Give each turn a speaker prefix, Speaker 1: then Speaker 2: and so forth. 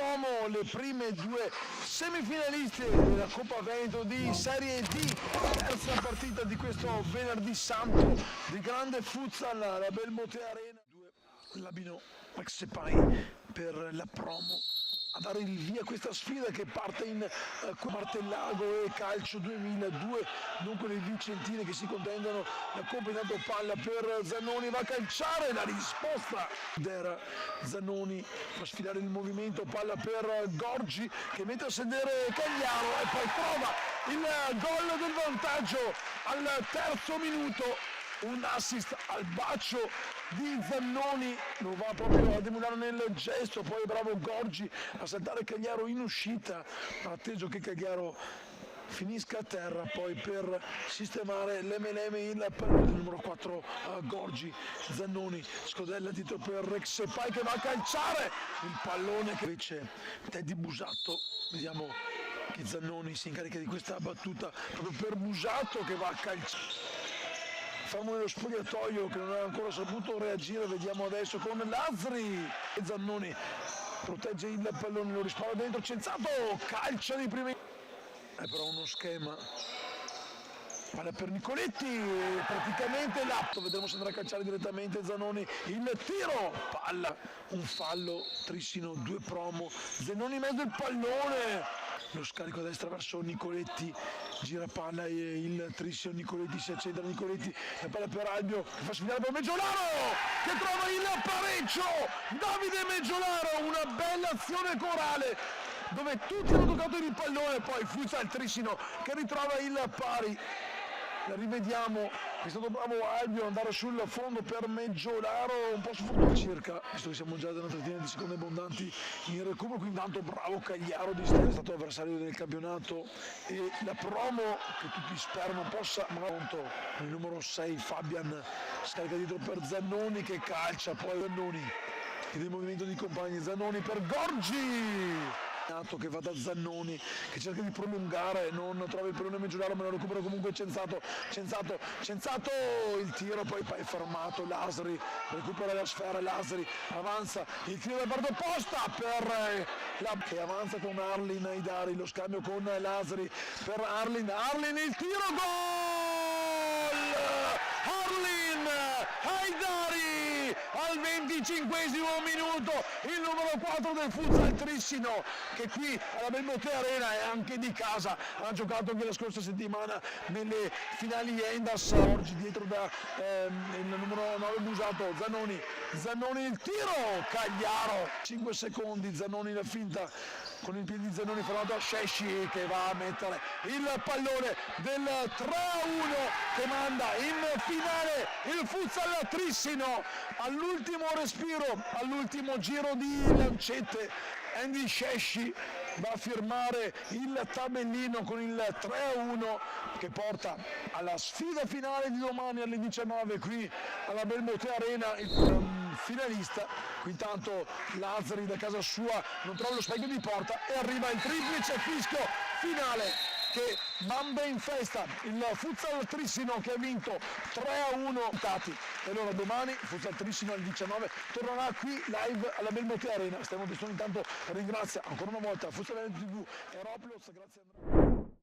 Speaker 1: promo le prime due semifinaliste della Coppa Veneto di Serie D, terza partita di questo venerdì santo di grande futsal alla Belmonte Arena. Labino Maxepai per la promo a dare il via a questa sfida che parte in Martellago e Calcio 2002, dunque le vicentine che si contendono la Coppa. Intanto palla per Zannoni, va a calciare, la risposta era Zannoni, fa sfilare il movimento, palla per Gorgi che mette a sedere Cagliaro e poi trova il gol del vantaggio al terzo minuto. Un assist al bacio di Zannoni, lo va proprio ad emulare nel gesto, poi è bravo Gorgi a saltare Cagliaro in uscita, atteso che Cagliaro finisca a terra poi per sistemare l'M&M il pallone del numero 4 Gorgi. Zannoni scodella dietro per Maxepai che va a calciare il pallone, che invece Teddy Busato, vediamo che Zannoni si incarica di questa battuta proprio per Busato che va a calciare. Fermo nello spogliatoio che non ha ancora saputo reagire, vediamo adesso con Lazzari e Zannoni protegge il pallone, lo rispara dentro, Cenzato calcia di prima, è però uno schema, palla per Nicoletti, praticamente l'atto, vedremo se andrà a calciare direttamente Zannoni, il tiro, palla, un fallo, Trissino, due promo, Zannoni in mezzo il pallone, lo scarico a destra verso Nicoletti, gira palla e il Trissino, Nicoletti si accende, Nicoletti, la palla per Albio che fa sfidare per Meggiolaro che trova il pareggio. Davide Meggiolaro, una bella azione corale dove tutti hanno toccato il pallone, poi Fuzza il Trissino che ritrova il pari. La rivediamo, è stato bravo Albio ad andare sul fondo per Meggiolaro, un po' sfortunato circa, visto che siamo già da una trentina di secondi abbondanti in recupero, quindi intanto bravo Cagliaro di essere stato avversario del campionato e la promo che tutti sperano possa, ma pronto il numero 6 Fabian scarica dietro per Zannoni che calcia, poi Zannoni ed il movimento di compagni, Zannoni per Gorgi che va da Zannoni che cerca di prolungare, non trova il pallone Meggiolaro ma lo recupera comunque Cenzato, il tiro poi è fermato, Lasri recupera la sfera, Lasri avanza, il tiro da parte opposta per che avanza con Arlin Aidari, lo scambio con Lasri per Arlin il tiro, gol! Arlin Aidari al 25esimo minuto, il numero 4 del futsal Trissino che qui alla Belmonte Arena e anche di casa ha giocato anche la scorsa settimana nelle finali Endas. Oggi dietro da il numero 9 Busato, Zannoni il tiro, Cagliaro 5 secondi, Zannoni la finta con il piede di Zannoni fermato a Scesci che va a mettere il pallone del 3-1 che manda in finale il futsal Trissino. All'ultimo respiro, all'ultimo giro di lancette, Andy Scesci va a firmare il tabellino con il 3-1 che porta alla sfida finale di domani alle 19 qui alla Belmonte Arena. Il finalista, intanto Lazzari da casa sua non trova lo specchio di porta e arriva il triplice fischio finale che manda in festa il futsal Trissino che ha vinto 3-1. E allora domani il futsal Trissino alle 19 tornerà qui live alla Belmonte Arena. Stefano Pistone intanto ringrazia ancora una volta Futsal Veneto TV e Roplos, grazie Andrea.